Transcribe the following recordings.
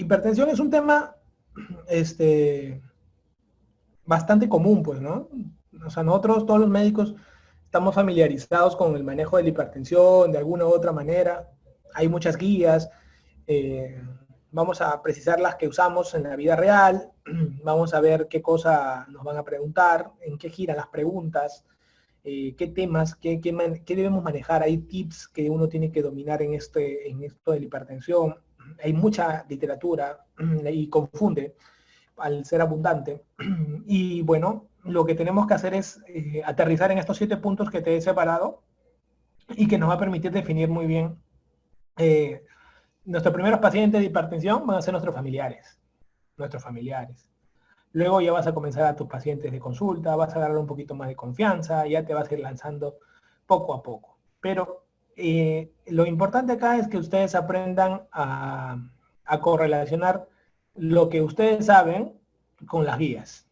hipertensión es un tema bastante común, pues, ¿no? O sea, nosotros, todos los médicos, estamos familiarizados con el manejo de la hipertensión de alguna u otra manera. Hay muchas guías. Vamos a precisar las que usamos en la vida real. Vamos a ver qué cosa nos van a preguntar, en qué giran las preguntas, qué temas, qué debemos manejar. Hay tips que uno tiene que dominar en esto de la hipertensión. Hay mucha literatura y confunde al ser abundante. Y bueno, lo que tenemos que hacer es aterrizar en estos 7 puntos que te he separado y que nos va a permitir definir muy bien. Nuestros primeros pacientes de hipertensión van a ser nuestros familiares. Luego ya vas a comenzar a tus pacientes de consulta, vas a darle un poquito más de confianza, ya te vas a ir lanzando poco a poco. Pero lo importante acá es que ustedes aprendan a correlacionar lo que ustedes saben con las guías.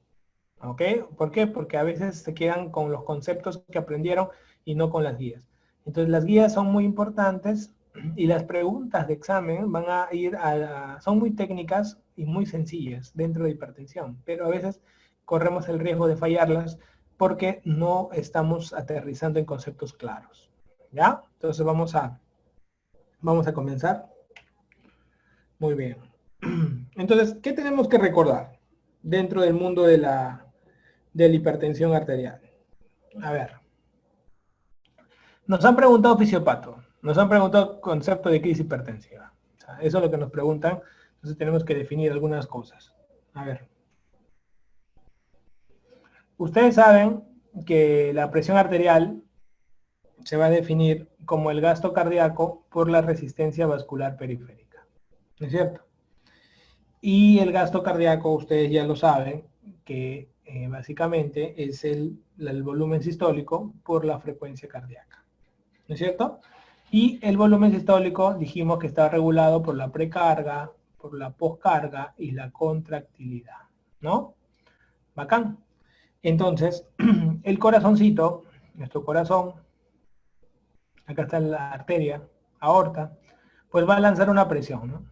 ¿Ok? ¿Por qué? Porque a veces se quedan con los conceptos que aprendieron y no con las guías. Entonces las guías son muy importantes y las preguntas de examen van a ir son muy técnicas y muy sencillas dentro de hipertensión, pero a veces corremos el riesgo de fallarlas porque no estamos aterrizando en conceptos claros. ¿Ya? Entonces vamos a comenzar. Muy bien. Entonces, ¿qué tenemos que recordar dentro del mundo de la hipertensión arterial? A ver. Nos han preguntado fisiopato, nos han preguntado concepto de crisis hipertensiva. O sea, eso es lo que nos preguntan, entonces tenemos que definir algunas cosas. A ver. Ustedes saben que la presión arterial se va a definir como el gasto cardíaco por la resistencia vascular periférica. ¿No es cierto? Y el gasto cardíaco, ustedes ya lo saben, que básicamente es el volumen sistólico por la frecuencia cardíaca. ¿No es cierto? Y el volumen sistólico dijimos que está regulado por la precarga, por la poscarga y la contractilidad, ¿no? Bacán. Entonces, el corazoncito, nuestro corazón, acá está la arteria, aorta, pues va a lanzar una presión, ¿no?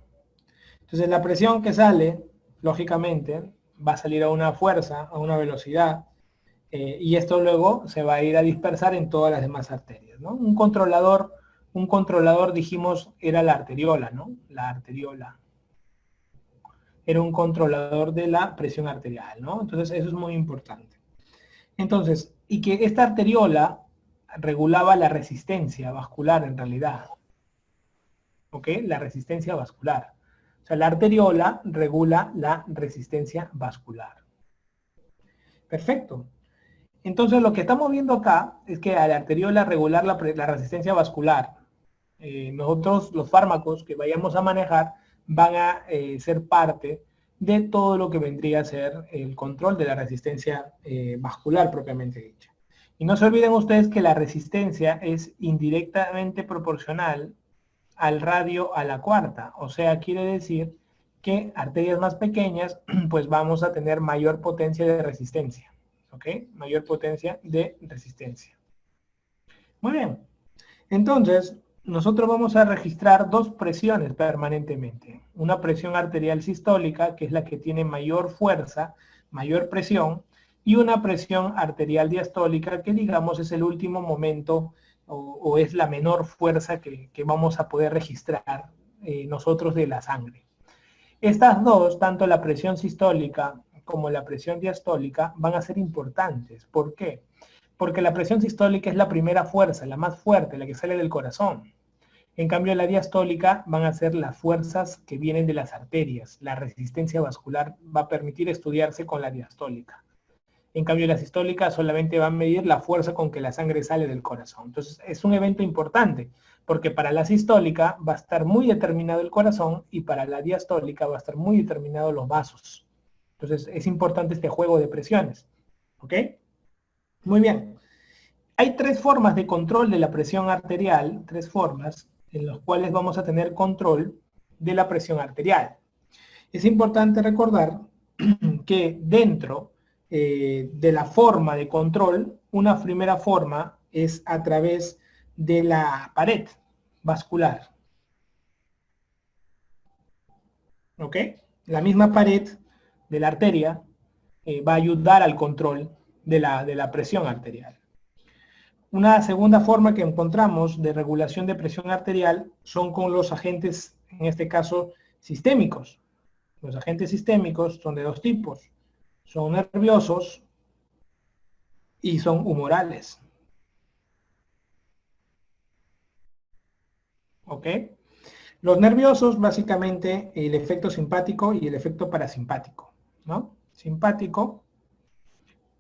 Entonces la presión que sale, lógicamente, va a salir a una fuerza, a una velocidad, y esto luego se va a ir a dispersar en todas las demás arterias, ¿no? Un controlador dijimos era la arteriola, ¿no? La arteriola. Era un controlador de la presión arterial, ¿no? Entonces eso es muy importante. Entonces, y que esta arteriola regulaba la resistencia vascular en realidad. ¿Ok? La resistencia vascular. O sea, la arteriola regula la resistencia vascular. Perfecto. Entonces lo que estamos viendo acá es que a la arteriola regular la resistencia vascular, nosotros los fármacos que vayamos a manejar van a ser parte de todo lo que vendría a ser el control de la resistencia vascular propiamente dicha. Y no se olviden ustedes que la resistencia es indirectamente proporcional al radio a la cuarta. O sea, quiere decir que arterias más pequeñas, pues vamos a tener mayor potencia de resistencia. ¿Ok? Mayor potencia de resistencia. Muy bien. Entonces, nosotros vamos a registrar 2 presiones permanentemente. Una presión arterial sistólica, que es la que tiene mayor fuerza, mayor presión, y una presión arterial diastólica, que digamos es el último momento o es la menor fuerza que vamos a poder registrar nosotros de la sangre. Estas dos, tanto la presión sistólica como la presión diastólica, van a ser importantes. ¿Por qué? Porque la presión sistólica es la primera fuerza, la más fuerte, la que sale del corazón. En cambio, la diastólica van a ser las fuerzas que vienen de las arterias. La resistencia vascular va a permitir estudiarse con la diastólica. En cambio, la sistólica solamente va a medir la fuerza con que la sangre sale del corazón. Entonces, es un evento importante, porque para la sistólica va a estar muy determinado el corazón y para la diastólica va a estar muy determinado los vasos. Entonces, es importante este juego de presiones. ¿Ok? Muy bien. Hay 3 formas de control de la presión arterial, 3 formas en las cuales vamos a tener control de la presión arterial. Es importante recordar que dentro de la forma de control, una primera forma es a través de la pared vascular. ¿ok? La misma pared de la arteria va a ayudar al control de la presión arterial. Una segunda forma que encontramos de regulación de presión arterial son con los agentes, en este caso, sistémicos. Los agentes sistémicos son de dos tipos. Son nerviosos y son humorales. ¿Ok? Los nerviosos, básicamente, el efecto simpático y el efecto parasimpático, ¿no? Simpático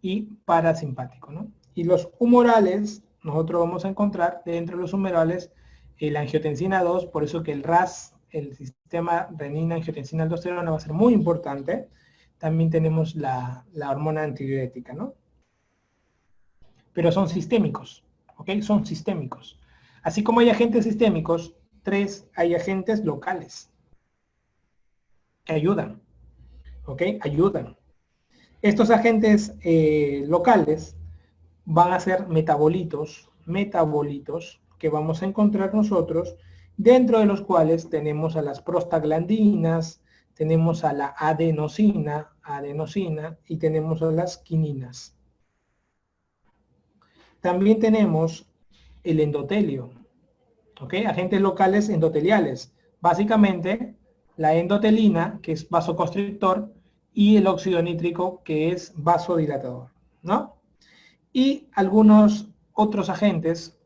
y parasimpático, ¿no? Y los humorales, nosotros vamos a encontrar dentro de los humorales la angiotensina 2, por eso que el RAS, el sistema renina-angiotensina-aldosterona va a ser muy importante. También tenemos la hormona antidiurética, ¿no? Pero son sistémicos, ¿ok? Son sistémicos. Así como hay agentes sistémicos, hay agentes locales que ayudan, ¿ok? Ayudan. Estos agentes locales van a ser metabolitos que vamos a encontrar nosotros, dentro de los cuales tenemos a las prostaglandinas, tenemos a la adenosina y tenemos a las quininas. También tenemos el endotelio, ¿ok? Agentes locales endoteliales. Básicamente, la endotelina, que es vasoconstrictor, y el óxido nítrico, que es vasodilatador, ¿no? Y algunos otros agentes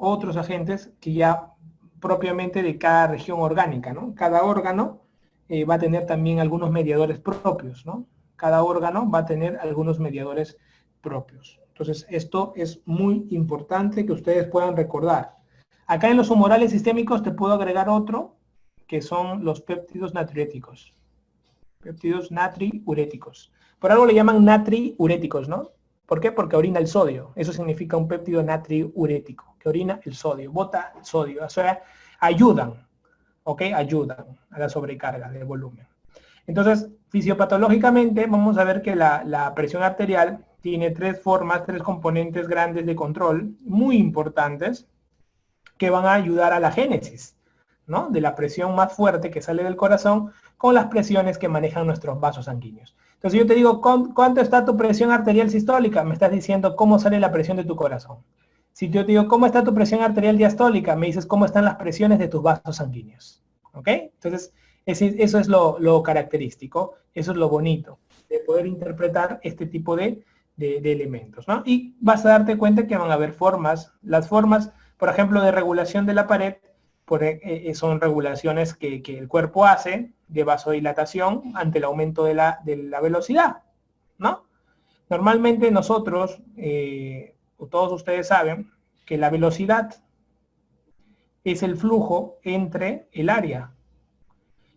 que ya propiamente de cada región orgánica, ¿no? Cada órgano va a tener también algunos mediadores propios, ¿no? Cada órgano va a tener algunos mediadores propios. Entonces, esto es muy importante que ustedes puedan recordar. Acá en los humorales sistémicos te puedo agregar otro, que son los péptidos natriuréticos. Péptidos natriuréticos. Por algo le llaman natriuréticos, ¿no? ¿Por qué? Porque orina el sodio. Eso significa un péptido natriurético, que orina el sodio, bota el sodio. O sea, ayudan, ¿ok? Ayudan a la sobrecarga de volumen. Entonces, fisiopatológicamente, vamos a ver que la presión arterial tiene tres componentes grandes de control, muy importantes, que van a ayudar a la génesis, ¿no? De la presión más fuerte que sale del corazón con las presiones que manejan nuestros vasos sanguíneos. Entonces yo te digo, ¿cuánto está tu presión arterial sistólica? Me estás diciendo cómo sale la presión de tu corazón. Si yo te digo, ¿cómo está tu presión arterial diastólica? Me dices cómo están las presiones de tus vasos sanguíneos. ¿Ok? Entonces, eso es lo característico, eso es lo bonito de poder interpretar este tipo de elementos, ¿no? Y vas a darte cuenta que van a haber formas. Las formas, por ejemplo, de regulación de la pared, son regulaciones que el cuerpo hace de vasodilatación ante el aumento de la velocidad, ¿no? Normalmente nosotros, todos ustedes saben, que la velocidad es el flujo entre el área.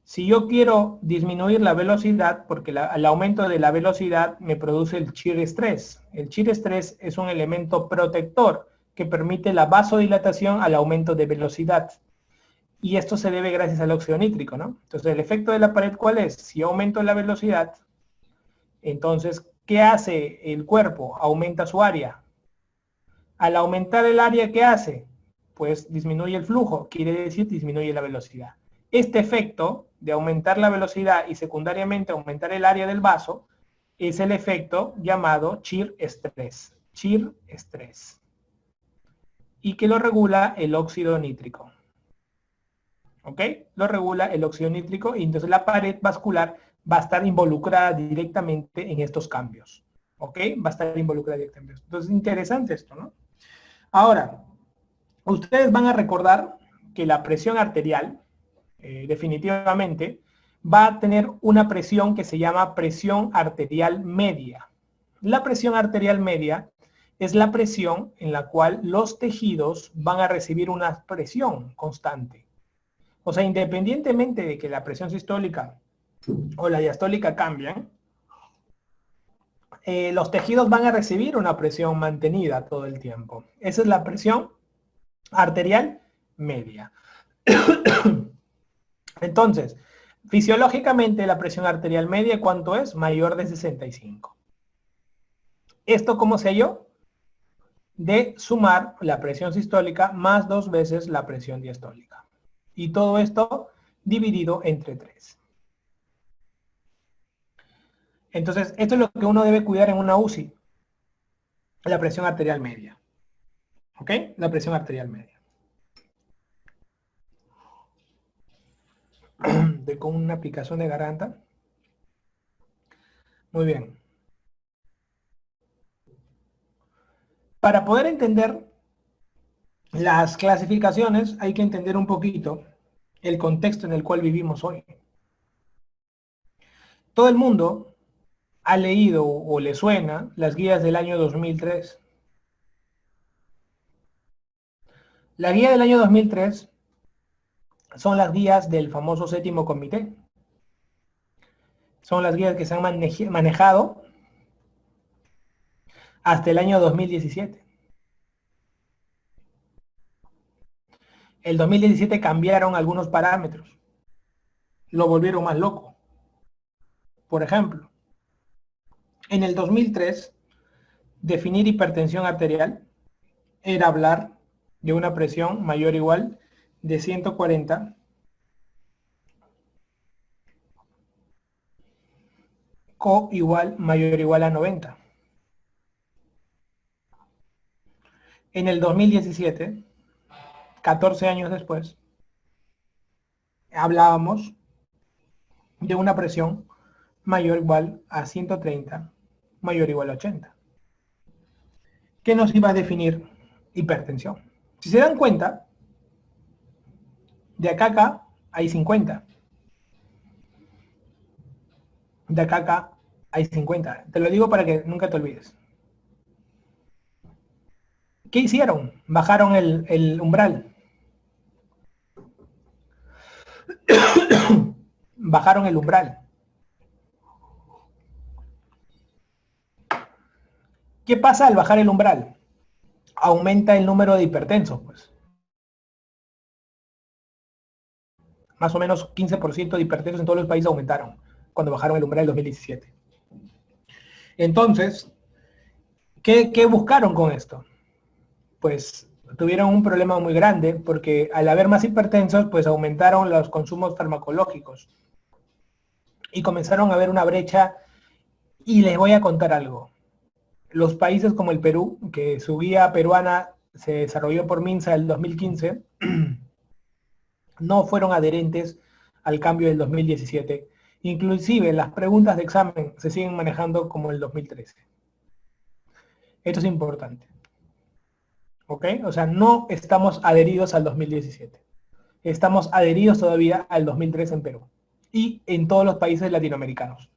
Si yo quiero disminuir la velocidad, porque el aumento de la velocidad me produce el shear stress. El shear stress es un elemento protector que permite la vasodilatación al aumento de velocidad. Y esto se debe gracias al óxido nítrico, ¿no? Entonces, el efecto de la pared, ¿cuál es? Si yo aumento la velocidad, entonces, ¿qué hace el cuerpo? Aumenta su área. Al aumentar el área, ¿qué hace? Pues disminuye el flujo, quiere decir disminuye la velocidad. Este efecto de aumentar la velocidad y secundariamente aumentar el área del vaso es el efecto llamado shear stress. Shear stress. Y que lo regula el óxido nítrico. ¿Ok? Lo regula el óxido nítrico y entonces la pared vascular va a estar involucrada directamente en estos cambios. ¿Ok? Va a estar involucrada directamente. Entonces, interesante esto, ¿no? Ahora, ustedes van a recordar que la presión arterial, definitivamente, va a tener una presión que se llama presión arterial media. La presión arterial media es la presión en la cual los tejidos van a recibir una presión constante. O sea, independientemente de que la presión sistólica o la diastólica cambien, los tejidos van a recibir una presión mantenida todo el tiempo. Esa es la presión arterial media. Entonces, fisiológicamente la presión arterial media, ¿cuánto es? Mayor de 65. ¿Esto cómo se halló? De sumar la presión sistólica más 2 veces la presión diastólica. Y todo esto dividido entre 3. Entonces, esto es lo que uno debe cuidar en una UCI, la presión arterial media. ¿Ok? La presión arterial media. Con una picazón de garganta. Muy bien. Para poder entender las clasificaciones, hay que entender un poquito el contexto en el cual vivimos hoy. Todo el mundo ha leído o le suena las guías del año 2003. La guía del año 2003 son las guías del famoso séptimo comité. Son las guías que se han manejado hasta el año 2017. El 2017 cambiaron algunos parámetros, lo volvieron más loco. Por ejemplo, en el 2003, definir hipertensión arterial era hablar de una presión mayor o igual de 140 co igual mayor o igual a 90. En el 2017, 14 años después, hablábamos de una presión mayor o igual a 130, mayor o igual a 80. ¿Qué nos iba a definir hipertensión? Si se dan cuenta, de acá a acá hay 50. De acá a acá hay 50. Te lo digo para que nunca te olvides. ¿Qué hicieron? Bajaron el umbral. Bajaron el umbral. ¿Qué pasa al bajar el umbral? Aumenta el número de hipertensos, pues. Más o menos 15% de hipertensos en todos los países aumentaron cuando bajaron el umbral en 2017. Entonces, ¿qué buscaron con esto? Pues tuvieron un problema muy grande porque al haber más hipertensos, pues aumentaron los consumos farmacológicos y comenzaron a haber una brecha. Y les voy a contar algo. Los países como el Perú, que su guía peruana se desarrolló por MINSA el 2015, no fueron adherentes al cambio del 2017. Inclusive las preguntas de examen se siguen manejando como el 2013. Esto es importante. ¿Ok? O sea, no estamos adheridos al 2017. Estamos adheridos todavía al 2003 en Perú y en todos los países latinoamericanos.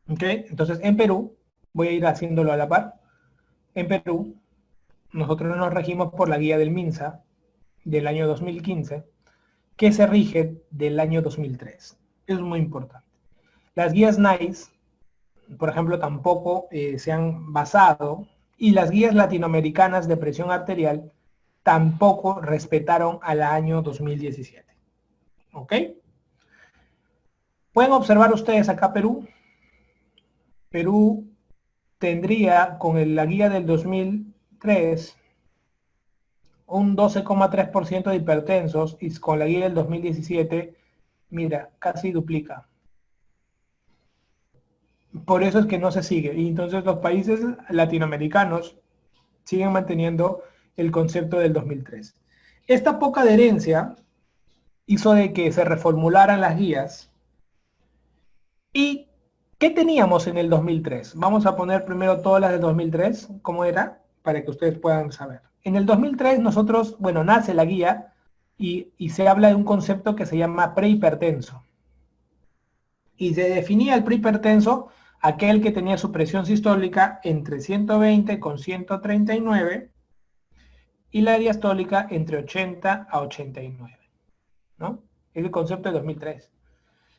¿Ok? Entonces, en Perú, voy a ir haciéndolo a la par. En Perú, nosotros nos regimos por la guía del MINSA del año 2015, que se rige del año 2003. Es muy importante. Las guías NICE, por ejemplo, tampoco se han basado, y las guías latinoamericanas de presión arterial tampoco respetaron al año 2017. ¿Ok? Pueden observar ustedes acá Perú. Perú tendría con la guía del 2003 un 12,3% de hipertensos y con la guía del 2017, mira, casi duplica. Por eso es que no se sigue. Y entonces los países latinoamericanos siguen manteniendo el concepto del 2003. Esta poca adherencia hizo de que se reformularan las guías. ¿Y qué teníamos en el 2003? Vamos a poner primero todas las de 2003, ¿cómo era? Para que ustedes puedan saber. En el 2003 nosotros, bueno, nace la guía y se habla de un concepto que se llama prehipertenso. Y se definía el prehipertenso aquel que tenía su presión sistólica entre 120 con 139 y la diastólica entre 80 a 89, ¿no? Es el concepto de 2003.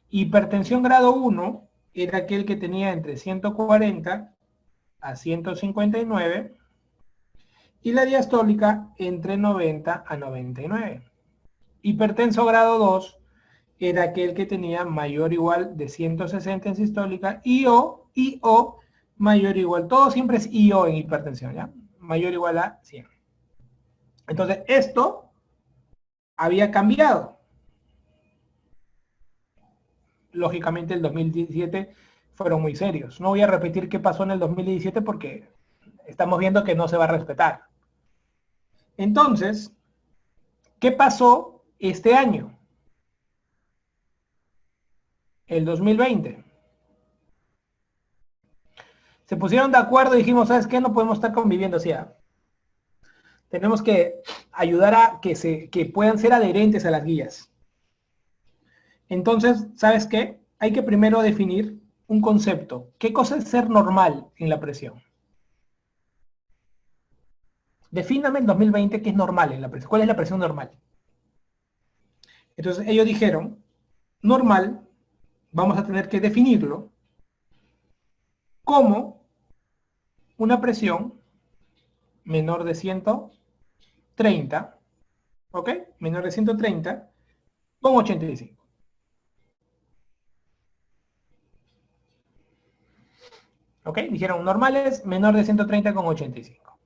Hipertensión grado 1 era aquel que tenía entre 140 a 159 y la diastólica entre 90 a 99. Hipertenso grado 2 era aquel que tenía mayor o igual de 160 en sistólica y o mayor o igual, todo siempre es IO en hipertensión, ¿ya? Mayor o igual a 100. Entonces, esto había cambiado. Lógicamente, el 2017 fueron muy serios. No voy a repetir qué pasó en el 2017 porque estamos viendo que no se va a respetar. Entonces, ¿qué pasó este año? El 2020. Se pusieron de acuerdo y dijimos, ¿sabes qué? No podemos estar conviviendo así. Tenemos que ayudar a que puedan ser adherentes a las guías. Entonces, ¿sabes qué? Hay que primero definir un concepto. ¿Qué cosa es ser normal en la presión? Defíname en 2020 qué es normal en la presión. ¿Cuál es la presión normal? Entonces ellos dijeron, normal, vamos a tener que definirlo como una presión menor de 130, ¿ok? Menor de 130 con 85. ¿Ok? Dijeron normales menor de 130 con 85.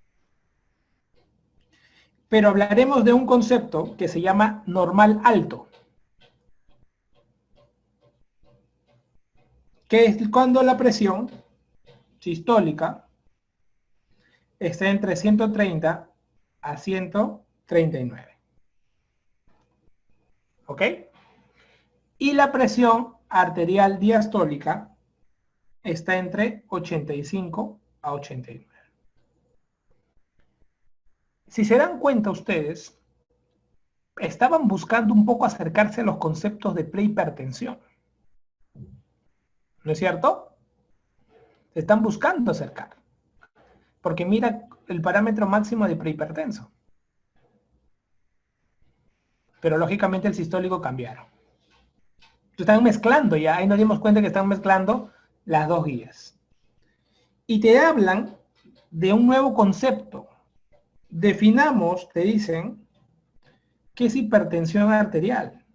Pero hablaremos de un concepto que se llama normal alto, que es cuando la presión sistólica está entre 130 a 139. ¿Ok? Y la presión arterial diastólica está entre 85 a 89. Si se dan cuenta ustedes, estaban buscando un poco acercarse a los conceptos de prehipertensión. ¿No es cierto? Se están buscando acercar. Porque mira el parámetro máximo de prehipertenso. Pero lógicamente el sistólico cambiaron. Están mezclando ya, ahí nos dimos cuenta que están mezclando las dos guías. Y te hablan de un nuevo concepto. Definamos, te dicen, qué es hipertensión arterial.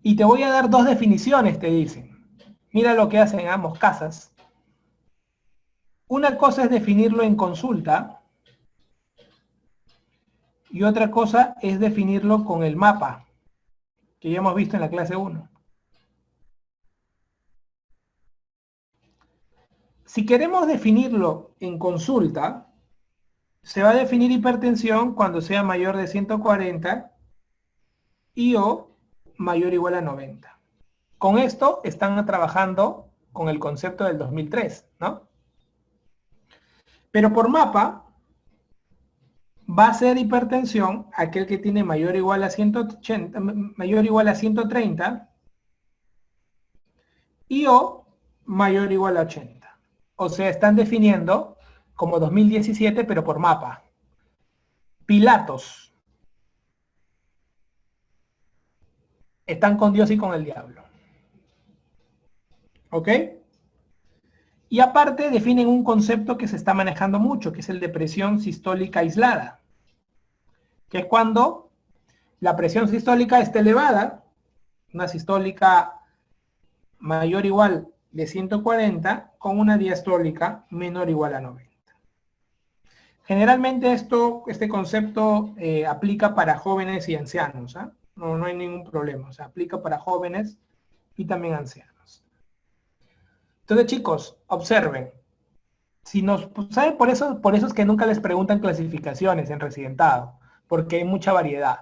Y te voy a dar dos definiciones, te dicen. Mira lo que hacen ambos casas. Una cosa es definirlo en consulta y otra cosa es definirlo con el mapa, que ya hemos visto en la clase 1. Si queremos definirlo en consulta, se va a definir hipertensión cuando sea mayor de 140 y o mayor o igual a 90. Con esto están trabajando con el concepto del 2003, ¿no? Pero por mapa va a ser hipertensión aquel que tiene mayor o igual a 180, mayor o igual a 130 y o mayor o igual a 80. O sea, están definiendo como 2017, pero por mapa. Pilatos. Están con Dios y con el diablo. ¿Ok? Y aparte definen un concepto que se está manejando mucho, que es el de presión sistólica aislada. Que es cuando la presión sistólica está elevada, una sistólica mayor o igual de 140 con una diastólica menor o igual a 90. Generalmente este concepto aplica para jóvenes y ancianos. ¿Eh? No hay ningún problema. O sea, aplica para jóvenes y también ancianos. Entonces, chicos, observen. Si nos, ¿saben? Por eso es que nunca les preguntan clasificaciones en residentado, porque hay mucha variedad.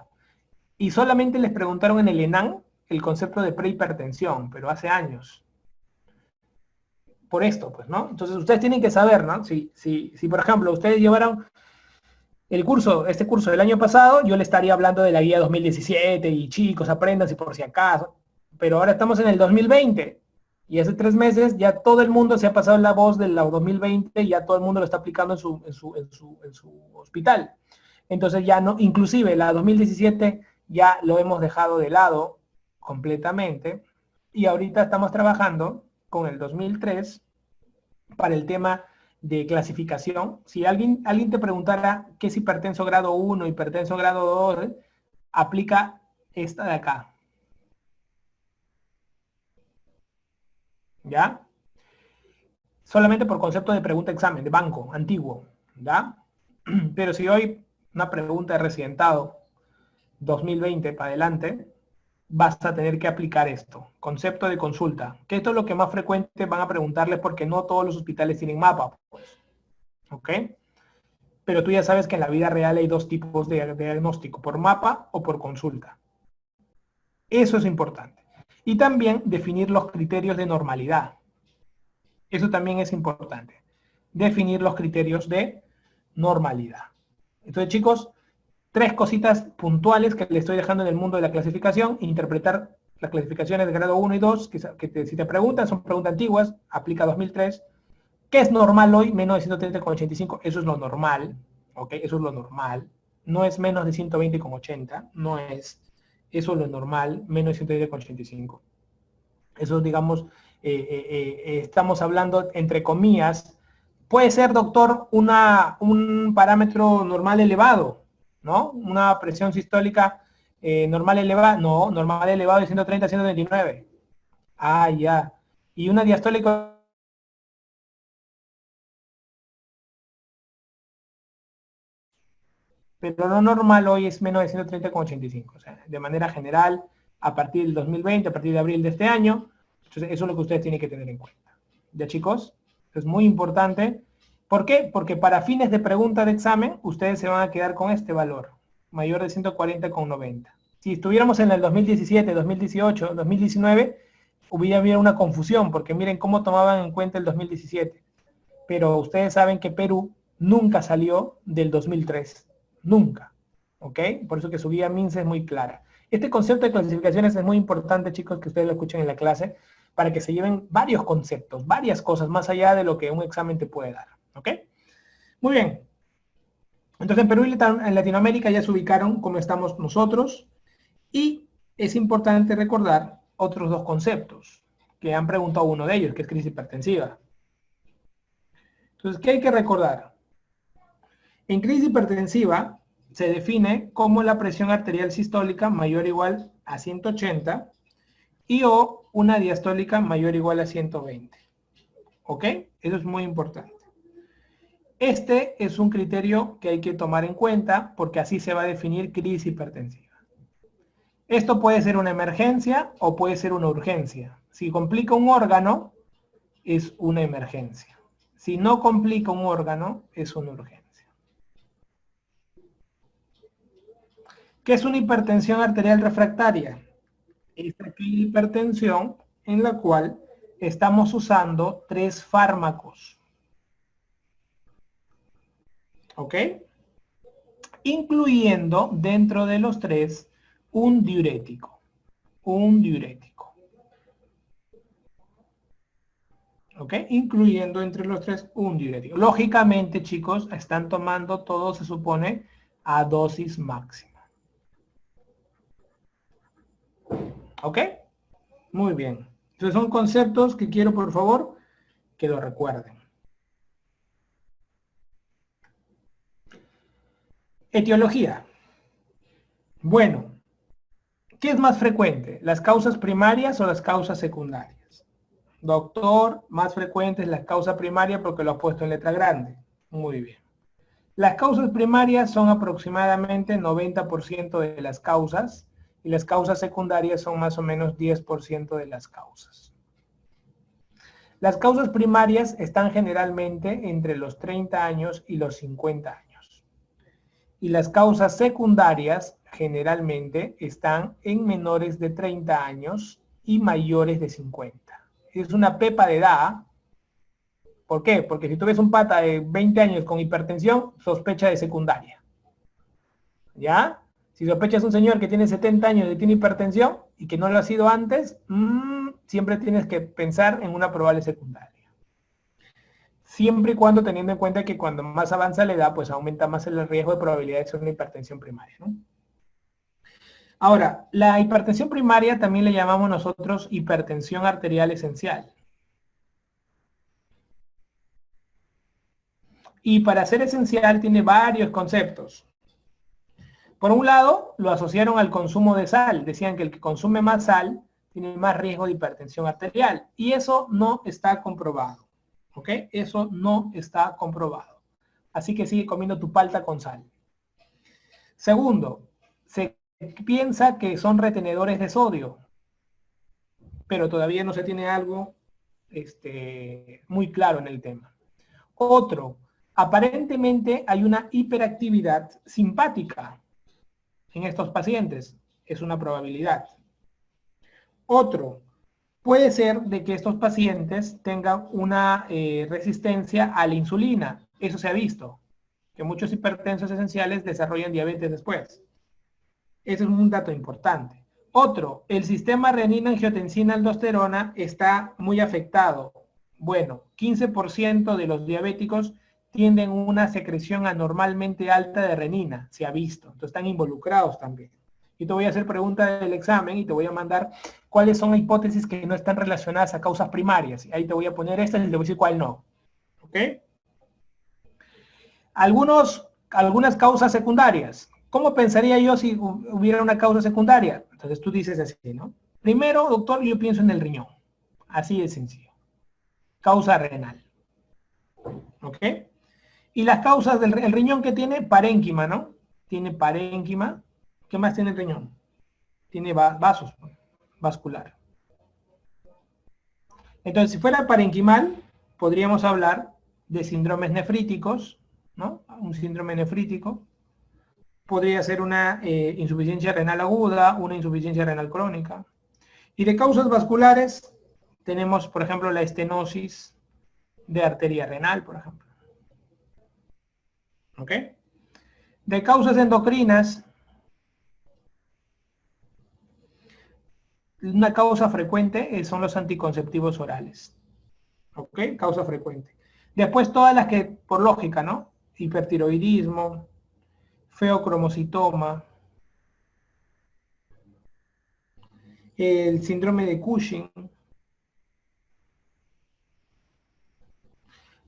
Y solamente les preguntaron en el ENAN el concepto de prehipertensión, pero hace años. Por esto, pues, ¿no? Entonces ustedes tienen que saber, ¿no? Si por ejemplo, ustedes llevaron este curso del año pasado, yo le estaría hablando de la guía 2017 y chicos, aprendan si por si acaso. Pero ahora estamos en el 2020 y hace 3 meses ya todo el mundo se ha pasado la voz del 2020 y ya todo el mundo lo está aplicando en su hospital. Entonces ya no, inclusive la 2017 ya lo hemos dejado de lado completamente y ahorita estamos trabajando con el 2003 para el tema de clasificación. Si alguien te preguntara qué es hipertenso grado 1, hipertenso grado 2, aplica esta de acá. ¿Ya? Solamente por concepto de pregunta examen, de banco, antiguo. ¿Ya? Pero si hoy una pregunta de residentado 2020 para adelante, vas a tener que aplicar esto. Concepto de consulta. Que esto es lo que más frecuente van a preguntarle porque no todos los hospitales tienen mapa. Pues. ¿Ok? Pero tú ya sabes que en la vida real hay dos tipos de diagnóstico, por mapa o por consulta. Eso es importante. Y también definir los criterios de normalidad. Eso también es importante. Definir los criterios de normalidad. Entonces, chicos, 3 cositas puntuales que le estoy dejando en el mundo de la clasificación. Interpretar las clasificaciones de grado 1 y 2, si te preguntan, son preguntas antiguas, aplica 2003. ¿Qué es normal hoy? Menos de 130,85, eso es lo normal, ¿ok? Eso es lo normal. No es menos de 120,80, no es. Eso es lo normal, menos de 130,85. Eso, digamos, estamos hablando entre comillas. Puede ser, doctor, un parámetro normal elevado, ¿no? Una presión sistólica normal elevada. No, normal elevado de 130 a 129. Ah, ya. Y una diastólica. Pero lo normal hoy es menos de 130,85. O sea, de manera general, a partir del 2020, a partir de abril de este año. Entonces, eso es lo que ustedes tienen que tener en cuenta. ¿Ya, chicos? Es muy importante. ¿Por qué? Porque para fines de pregunta de examen, ustedes se van a quedar con este valor, mayor de 140,90. Si estuviéramos en el 2017, 2018, 2019, hubiera habido una confusión, porque miren cómo tomaban en cuenta el 2017. Pero ustedes saben que Perú nunca salió del 2003. Nunca. ¿Ok? Por eso que su guía MINSA es muy clara. Este concepto de clasificaciones es muy importante, chicos, que ustedes lo escuchen en la clase, para que se lleven varios conceptos, varias cosas, más allá de lo que un examen te puede dar. ¿Ok? Muy bien. Entonces en Perú y en Latinoamérica ya se ubicaron como estamos nosotros. Y es importante recordar otros dos conceptos, que han preguntado uno de ellos, que es crisis hipertensiva. Entonces, ¿qué hay que recordar? En crisis hipertensiva se define como la presión arterial sistólica mayor o igual a 180 y o una diastólica mayor o igual a 120. ¿Ok? Eso es muy importante. Este es un criterio que hay que tomar en cuenta porque así se va a definir crisis hipertensiva. Esto puede ser una emergencia o puede ser una urgencia. Si complica un órgano, es una emergencia. Si no complica un órgano, es una urgencia. ¿Qué es una hipertensión arterial refractaria? Es aquella hipertensión en la cual estamos usando 3 fármacos. ¿Ok? Incluyendo dentro de los 3 un diurético. Un diurético. ¿Ok? Incluyendo entre los 3 un diurético. Lógicamente, chicos, están tomando todo, se supone, a dosis máxima. ¿Ok? Muy bien. Entonces son conceptos que quiero, por favor, que lo recuerden. Etiología. Bueno, ¿qué es más frecuente? ¿Las causas primarias o las causas secundarias? Doctor, más frecuente es la causa primaria porque lo ha puesto en letra grande. Muy bien. Las causas primarias son aproximadamente 90% de las causas y las causas secundarias son más o menos 10% de las causas. Las causas primarias están generalmente entre los 30 años y los 50 años. Y las causas secundarias generalmente están en menores de 30 años y mayores de 50. Es una pepa de edad. ¿Por qué? Porque si tú ves un pata de 20 años con hipertensión, sospecha de secundaria. ¿Ya? Si sospechas un señor que tiene 70 años y tiene hipertensión y que no lo ha sido antes, siempre tienes que pensar en una probable secundaria. Siempre y cuando teniendo en cuenta que cuando más avanza la edad, pues aumenta más el riesgo de probabilidad de ser una hipertensión primaria, ¿no? Ahora, la hipertensión primaria también le llamamos nosotros hipertensión arterial esencial. Y para ser esencial tiene varios conceptos. Por un lado, lo asociaron al consumo de sal. Decían que el que consume más sal tiene más riesgo de hipertensión arterial. Y eso no está comprobado. ¿Ok? Eso no está comprobado. Así que sigue comiendo tu palta con sal. Segundo, se piensa que son retenedores de sodio, pero todavía no se tiene algo muy claro en el tema. Otro, aparentemente hay una hiperactividad simpática en estos pacientes. Es una probabilidad. Otro, puede ser de que estos pacientes tengan una resistencia a la insulina. Eso se ha visto, que muchos hipertensos esenciales desarrollan diabetes después. Ese es un dato importante. Otro, el sistema renina-angiotensina-aldosterona está muy afectado. Bueno, 15% de los diabéticos tienen una secreción anormalmente alta de renina, se ha visto. Entonces están involucrados también. Y te voy a hacer preguntas del examen y te voy a mandar cuáles son hipótesis que no están relacionadas a causas primarias. Y ahí te voy a poner estas y te voy a decir cuál no. ¿Ok? Algunas causas secundarias. ¿Cómo pensaría yo si hubiera una causa secundaria? Entonces tú dices así, ¿no? Primero, doctor, yo pienso en el riñón. Así de sencillo. Causa renal. ¿Ok? Y las causas del riñón que tiene, parénquima, ¿no? Tiene parénquima. ¿Qué más tiene el riñón? Tiene vasos, vascular. Entonces, si fuera parenquimal, podríamos hablar de síndromes nefríticos, ¿no? Un síndrome nefrítico. Podría ser una insuficiencia renal aguda, una insuficiencia renal crónica. Y de causas vasculares, tenemos, por ejemplo, la estenosis de arteria renal, por ejemplo. ¿Ok? De causas endocrinas, una causa frecuente son los anticonceptivos orales. ¿Ok? Causa frecuente. Después todas las que, por lógica, ¿no? Hipertiroidismo, feocromocitoma, el síndrome de Cushing.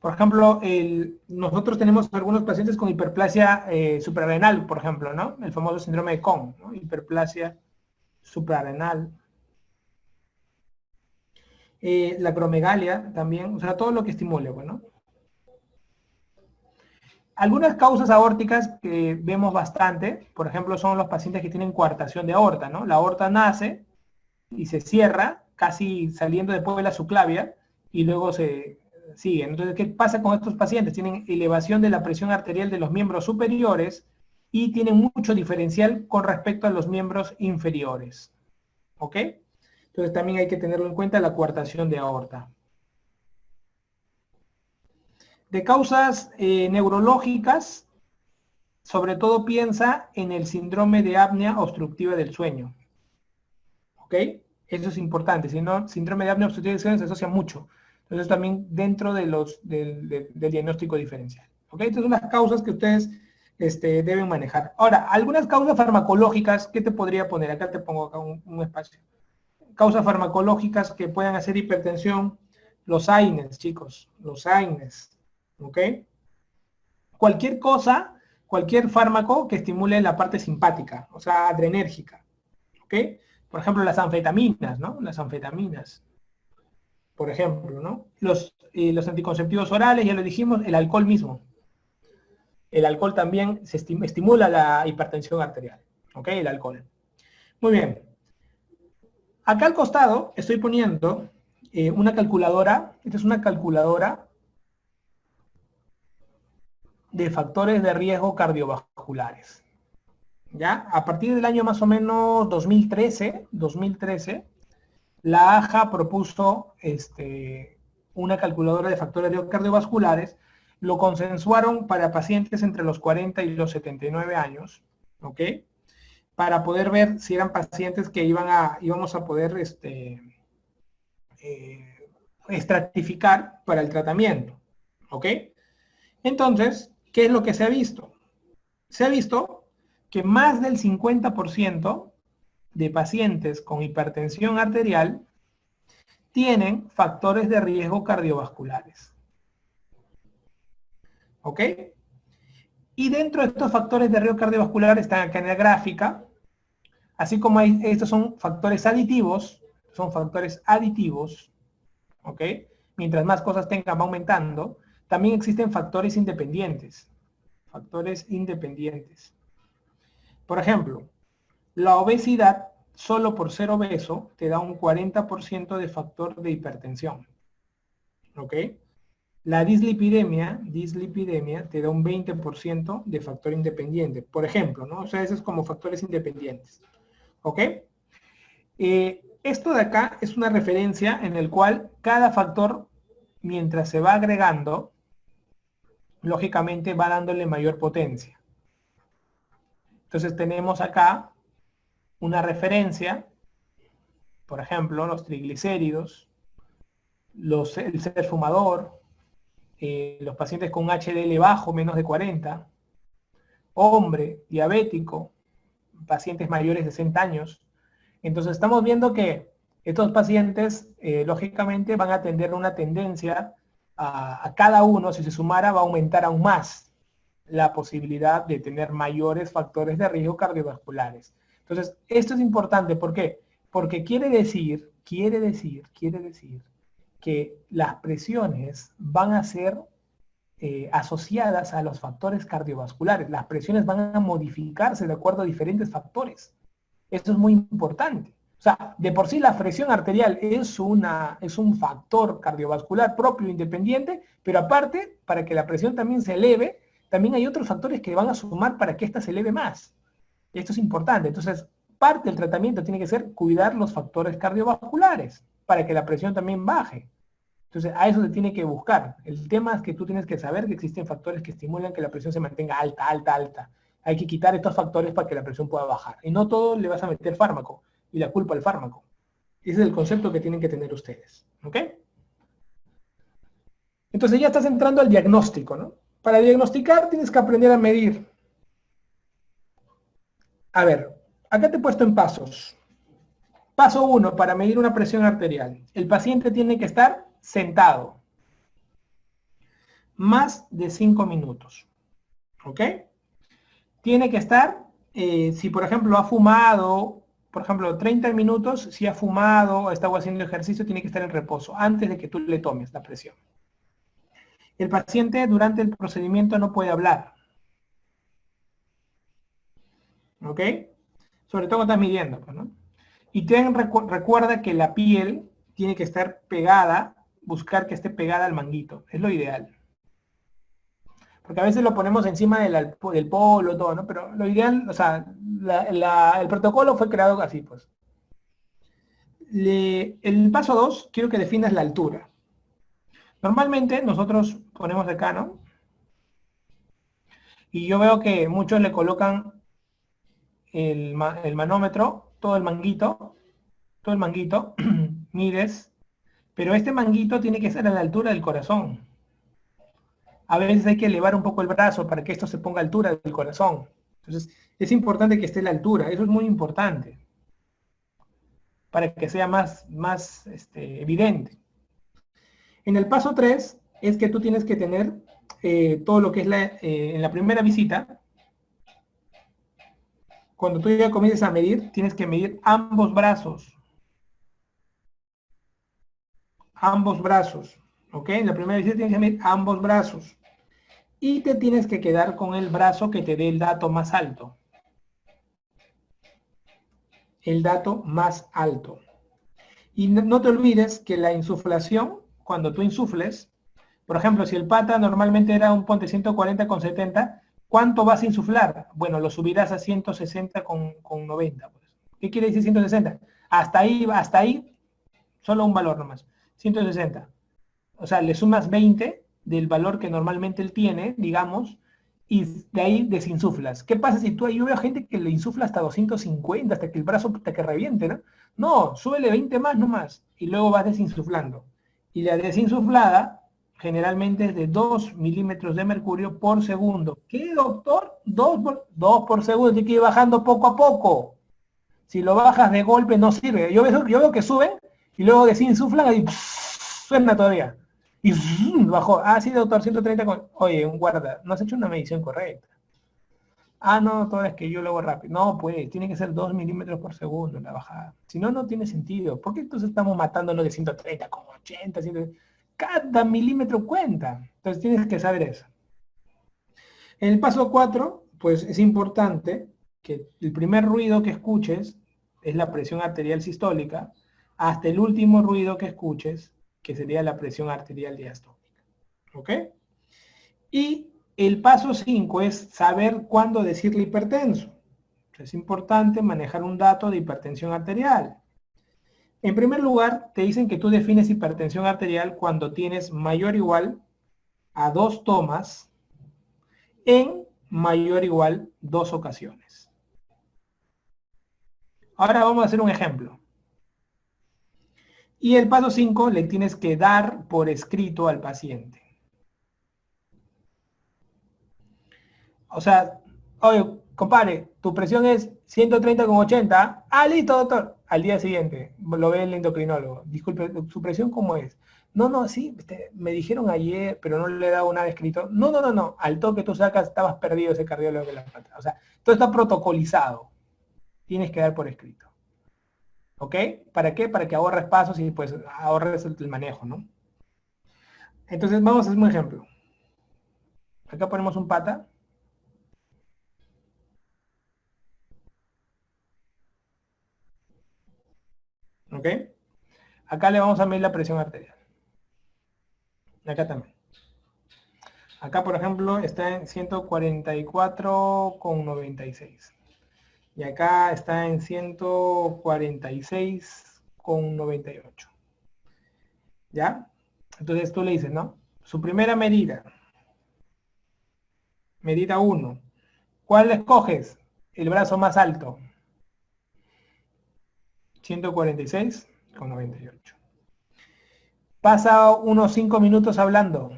Por ejemplo, nosotros tenemos algunos pacientes con hiperplasia suprarrenal, por ejemplo, ¿no? El famoso síndrome de Cohn, ¿no? Hiperplasia suprarrenal. La acromegalia también, o sea, todo lo que estimule, bueno. Algunas causas aórticas que vemos bastante, por ejemplo, son los pacientes que tienen coartación de aorta, ¿no? La aorta nace y se cierra, casi saliendo después de la subclavia, y luego se sigue. Entonces, ¿qué pasa con estos pacientes? Tienen elevación de la presión arterial de los miembros superiores y tienen mucho diferencial con respecto a los miembros inferiores. ¿Ok? Entonces también hay que tenerlo en cuenta la coartación de aorta. De causas neurológicas, sobre todo piensa en el síndrome de apnea obstructiva del sueño. ¿Ok? Eso es importante. Si no, síndrome de apnea obstructiva del sueño se asocia mucho. Entonces también dentro de del diagnóstico diferencial. ¿Ok? Estas son las causas que ustedes deben manejar. Ahora, algunas causas farmacológicas, ¿qué te podría poner? Acá te pongo acá un espacio. Causas farmacológicas que puedan hacer hipertensión, los AINES, chicos, los AINES. ¿Ok? Cualquier cosa, cualquier fármaco que estimule la parte simpática, o sea, adrenérgica. ¿Ok? Por ejemplo, las anfetaminas, ¿no? Las anfetaminas, por ejemplo, ¿no? Los anticonceptivos orales, ya lo dijimos, el alcohol mismo. El alcohol también se estimula la hipertensión arterial. ¿Ok? El alcohol. Muy bien. Acá al costado estoy poniendo una calculadora. Esta es una calculadora de factores de riesgo cardiovasculares. ¿Ya? A partir del año más o menos 2013, la AJA propuso una calculadora de factores de riesgo cardiovasculares, lo consensuaron para pacientes entre los 40 y los 79 años, ¿ok? Para poder ver si eran pacientes que íbamos a poder estratificar para el tratamiento, ¿ok? Entonces, ¿qué es lo que se ha visto? Se ha visto que más del 50% de pacientes con hipertensión arterial tienen factores de riesgo cardiovasculares. ¿Ok? Y dentro de estos factores de riesgo cardiovascular están acá en la gráfica, así como estos son factores aditivos, ¿ok? Mientras más cosas tengan, va aumentando. También existen factores independientes. Por ejemplo, La obesidad, solo por ser obeso, te da un 40% de factor de hipertensión. ¿Ok? La dislipidemia te da un 20% de factor independiente. Por ejemplo, ¿no? O sea, esos es como factores independientes. ¿Ok? Esto de acá es una referencia en el cual cada factor, mientras se va agregando, lógicamente va dándole mayor potencia. Entonces tenemos acá una referencia, por ejemplo, los triglicéridos, el ser fumador, los pacientes con HDL bajo, menos de 40, hombre, diabético, pacientes mayores de 60 años. Entonces estamos viendo que estos pacientes, lógicamente, van a tener una tendencia a cada uno, si se sumara, va a aumentar aún más la posibilidad de tener mayores factores de riesgo cardiovasculares. Entonces, esto es importante. ¿Por qué? Porque quiere decir que las presiones van a ser asociadas a los factores cardiovasculares. Las presiones van a modificarse de acuerdo a diferentes factores. Esto es muy importante. O sea, de por sí la presión arterial es un factor cardiovascular propio, independiente, pero aparte, para que la presión también se eleve, también hay otros factores que van a sumar para que ésta se eleve más. Esto es importante. Entonces, parte del tratamiento tiene que ser cuidar los factores cardiovasculares para que la presión también baje. Entonces, a eso se tiene que buscar. El tema es que tú tienes que saber que existen factores que estimulan que la presión se mantenga alta, alta, alta. Hay que quitar estos factores para que la presión pueda bajar. Y no todo le vas a meter fármaco y la culpa al fármaco. Ese es el concepto que tienen que tener ustedes. ¿Ok? Entonces ya estás entrando al diagnóstico, ¿no? Para diagnosticar tienes que aprender a medir. A ver, acá te he puesto en pasos. Paso 1, para medir una presión arterial. El paciente tiene que estar sentado. Más de 5 minutos. ¿Ok? Tiene que estar, si por ejemplo ha fumado, por ejemplo 30 minutos, si ha fumado o está haciendo ejercicio, tiene que estar en reposo antes de que tú le tomes la presión. El paciente durante el procedimiento no puede hablar. ¿Ok? Sobre todo cuando estás midiendo, pues, ¿no? Y recuerda que la piel tiene que estar pegada, buscar que esté pegada al manguito. Es lo ideal. Porque a veces lo ponemos encima del polo, todo, ¿no? Pero lo ideal, o sea, el protocolo fue creado así, pues. El paso 2, quiero que definas la altura. Normalmente nosotros ponemos acá, ¿no? Y yo veo que muchos le colocan el manómetro, todo el manguito, mides, pero este manguito tiene que ser a la altura del corazón. A veces hay que elevar un poco el brazo para que esto se ponga a altura del corazón. Entonces, es importante que esté a la altura, eso es muy importante, para que sea más evidente. En el paso 3 es que tú tienes que tener todo lo que es en la primera visita. Cuando tú ya comiences a medir, tienes que medir ambos brazos. Ambos brazos. ¿Ok? En la primera visita tienes que medir ambos brazos. Y te tienes que quedar con el brazo que te dé el dato más alto. El dato más alto. Y no te olvides que la insuflación, cuando tú insufles, por ejemplo, si el pata normalmente era un ponte 140,70, ¿cuánto vas a insuflar? Bueno, lo subirás a 160,90. Pues. ¿Qué quiere decir 160? Hasta ahí, solo un valor nomás. 160. O sea, le sumas 20 del valor que normalmente él tiene, digamos, y de ahí desinsuflas. ¿Qué pasa si yo veo gente que le insufla hasta 250, hasta que el brazo hasta que reviente, ¿no? No, súbele 20 más nomás, y luego vas desinsuflando. Y la desinsuflada generalmente es de 2 milímetros de mercurio por segundo. ¿Qué, doctor? 2 por segundo, tiene que ir bajando poco a poco. Si lo bajas de golpe no sirve. Yo veo que suben y luego desinsuflan y suena todavía. Y bajó. Ah, sí, doctor, 130 Oye, un guarda, no has hecho una medición correcta. Ah, no, todo es que yo lo hago rápido. No, pues, tiene que ser 2 milímetros por segundo la bajada. Si no, no tiene sentido. ¿Por qué entonces estamos matándonos de 130, como 80, 130? Cada milímetro cuenta. Entonces tienes que saber eso. En el paso 4, pues es importante que el primer ruido que escuches es la presión arterial sistólica, hasta el último ruido que escuches, que sería la presión arterial diastólica. ¿Ok? Y el paso 5 es saber cuándo decirle hipertenso. Es importante manejar un dato de hipertensión arterial. En primer lugar, te dicen que tú defines hipertensión arterial cuando tienes mayor o igual a 2 tomas en mayor o igual 2 ocasiones. Ahora vamos a hacer un ejemplo. Y el paso 5 le tienes que dar por escrito al paciente. O sea, oye, compadre, tu presión es 130/80. Ah, listo, doctor. Al día siguiente, lo ve el endocrinólogo. Disculpe, ¿su presión cómo es? No, no, sí, me dijeron ayer, pero no le he dado nada escrito. No, no, no, no. Al toque tú sacas, estabas perdido ese cardiólogo de la pata. O sea, todo está protocolizado. Tienes que dar por escrito. ¿Ok? ¿Para qué? Para que ahorres pasos y pues ahorres el manejo, ¿no? Entonces vamos a hacer un ejemplo. Acá ponemos un pata. ¿Ok? Acá le vamos a medir la presión arterial. Acá también. Acá, por ejemplo, está en 144/96. Y acá está en 146/98. ¿Ya? Entonces tú le dices, ¿no? Su primera medida. Medida 1. ¿Cuál escoges? El brazo más alto. 146/98. Pasa unos 5 minutos hablando.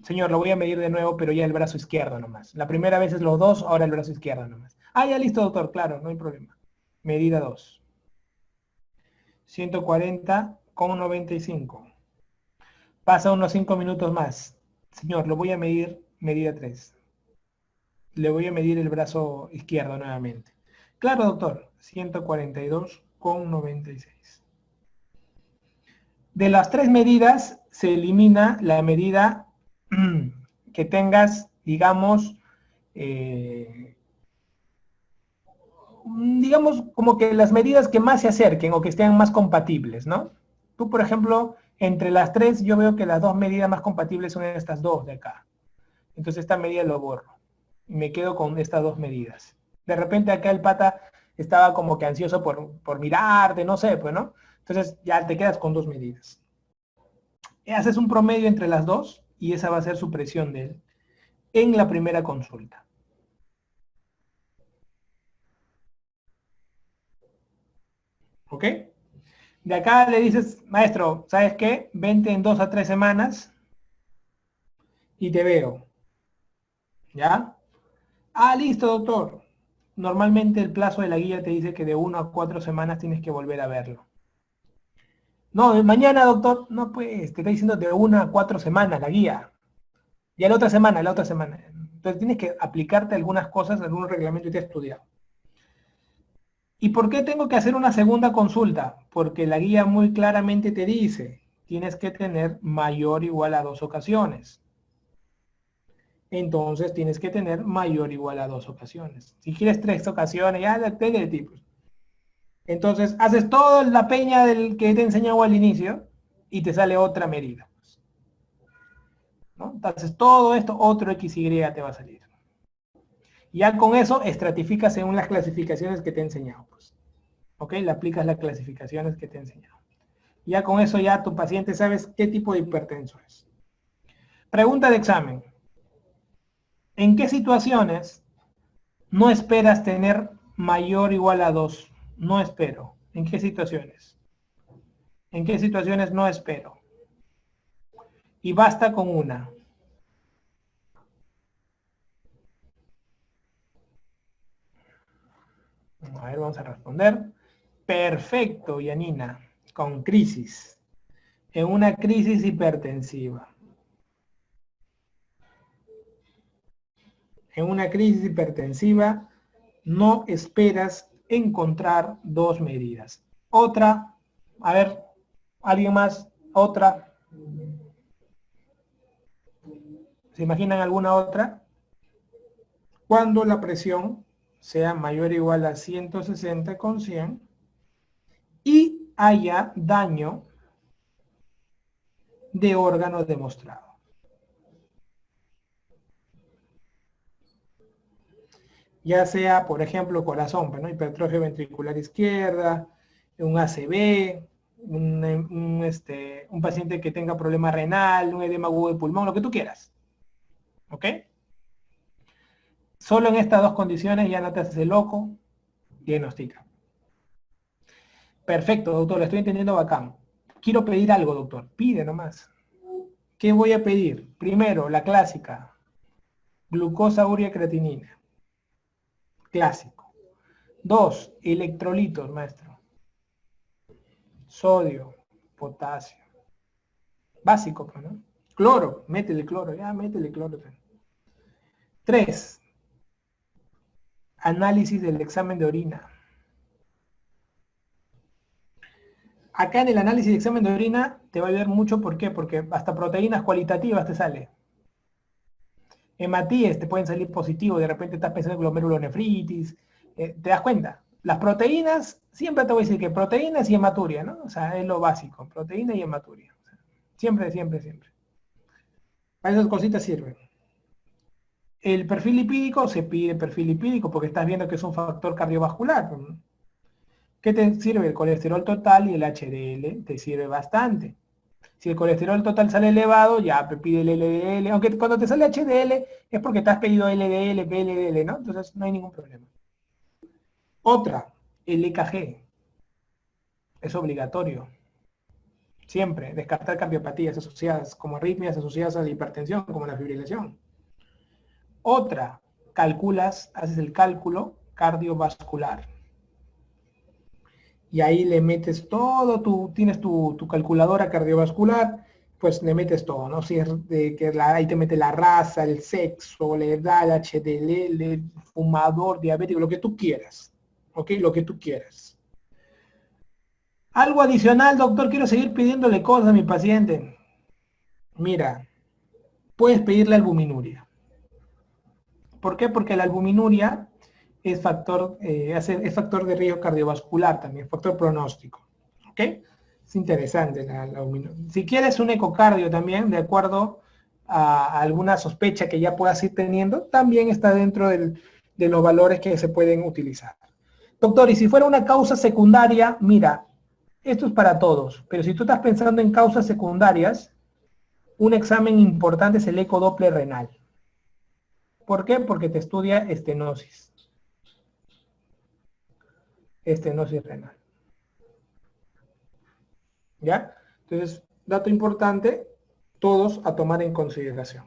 Señor, lo voy a medir de nuevo, pero ya el brazo izquierdo nomás. La primera vez es los dos, ahora el brazo izquierdo nomás. Ah, ya listo, doctor, claro, no hay problema. Medida 2. 140/95. Pasa unos 5 minutos más. Señor, lo voy a medir, medida 3. Le voy a medir el brazo izquierdo nuevamente. Claro, doctor, 142/96. De las 3 medidas, se elimina la medida que tengas, digamos, como que las medidas que más se acerquen o que estén más compatibles, ¿no? Tú, por ejemplo, entre las 3, yo veo que las 2 medidas más compatibles son estas 2 de acá. Entonces esta medida lo borro. Y me quedo con estas 2 medidas. De repente acá el pata estaba como que ansioso por mirarte, no sé, pues, ¿no? Entonces ya te quedas con 2 medidas. Haces un promedio entre las 2 y esa va a ser su presión de él en la primera consulta. ¿Ok? De acá le dices, maestro, ¿sabes qué? Vente en 2 a 3 semanas y te veo. ¿Ya? Ah, listo, doctor. Normalmente el plazo de la guía te dice que de 1 a 4 semanas tienes que volver a verlo. No, mañana, doctor. No, pues, te está diciendo de 1 a 4 semanas la guía. Y a la otra semana, la otra semana. Entonces tienes que aplicarte algunas cosas, algún reglamento que te has estudiado. ¿Y por qué tengo que hacer una segunda consulta? Porque la guía muy claramente te dice, tienes que tener mayor o igual a 2 ocasiones. Entonces tienes que tener mayor o igual a 2 ocasiones. Si quieres 3 ocasiones, ya depende de ti. Pues. Entonces haces toda la peña del que te he enseñado al inicio y te sale otra medida. Pues. ¿No? Entonces todo esto, otro XY te va a salir. Ya con eso estratificas según las clasificaciones que te he enseñado. Pues. ¿Ok? Le aplicas las clasificaciones que te he enseñado. Ya con eso ya tu paciente sabes qué tipo de hipertenso es. Pregunta de examen. ¿En qué situaciones no esperas tener mayor o igual a 2? No espero. ¿En qué situaciones? ¿En qué situaciones no espero? Y basta con una. A ver, vamos a responder. Perfecto, Yanina. Con crisis. En una crisis hipertensiva. En una crisis hipertensiva no esperas encontrar 2 medidas. Otra, a ver, ¿alguien más? Otra. ¿Se imaginan alguna otra? Cuando la presión sea mayor o igual a 160/100 y haya daño de órgano demostrado. Ya sea, por ejemplo, corazón, ¿no? Hipertrofia ventricular izquierda, un ACV, un paciente que tenga problema renal, un edema agudo de pulmón, lo que tú quieras. ¿Ok? Solo en estas dos condiciones ya no te haces el loco, diagnostica. Perfecto, doctor, lo estoy entendiendo bacán. Quiero pedir algo, doctor. Pide nomás. ¿Qué voy a pedir? Primero, la clásica. Glucosa, urea, creatinina. Clásico. 2, electrolitos, maestro. Sodio, potasio. Básico, pues, ¿no? Cloro, métele cloro, ya métele cloro. 3, análisis del examen de orina. Acá en el análisis de examen de orina te va a ayudar mucho, ¿por qué? Porque hasta proteínas cualitativas te sale. Hematíes te pueden salir positivos, de repente estás pensando en glomerulonefritis, ¿te das cuenta? Las proteínas, siempre te voy a decir que proteínas y hematuria, ¿no? O sea, es lo básico, proteína y hematuria. O sea, siempre, siempre, siempre. Para esas cositas sirven. El perfil lipídico, se pide perfil lipídico porque estás viendo que es un factor cardiovascular. ¿Qué te sirve? El colesterol total y el HDL te sirve bastante. Si el colesterol total sale elevado, ya pide el LDL, aunque cuando te sale HDL es porque te has pedido LDL, PLDL, ¿no? Entonces no hay ningún problema. Otra, el EKG. Es obligatorio. Siempre, descartar cardiopatías asociadas, como arritmias asociadas a la hipertensión, como la fibrilación. Otra, calculas, haces el cálculo cardiovascular. Y ahí le metes todo, tienes tu calculadora cardiovascular, pues le metes todo, ¿no? Si es de que ahí te mete la raza, el sexo, la edad, el HDL, el fumador, diabético, lo que tú quieras, ¿ok? Lo que tú quieras. Algo adicional, doctor, quiero seguir pidiéndole cosas a mi paciente. Mira, puedes pedirle albuminuria. ¿Por qué? Porque la albuminuria es factor, es factor de riesgo cardiovascular también, factor pronóstico. ¿Ok? Es interesante la albuminuria. Si quieres un ecocardio también, de acuerdo a alguna sospecha que ya puedas ir teniendo, también está dentro de los valores que se pueden utilizar. Doctor, y si fuera una causa secundaria, mira, esto es para todos, pero si tú estás pensando en causas secundarias, un examen importante es el ecodoppler renal. ¿Por qué? Porque te estudia estenosis. Estenosis renal. ¿Ya? Entonces, dato importante, todos a tomar en consideración.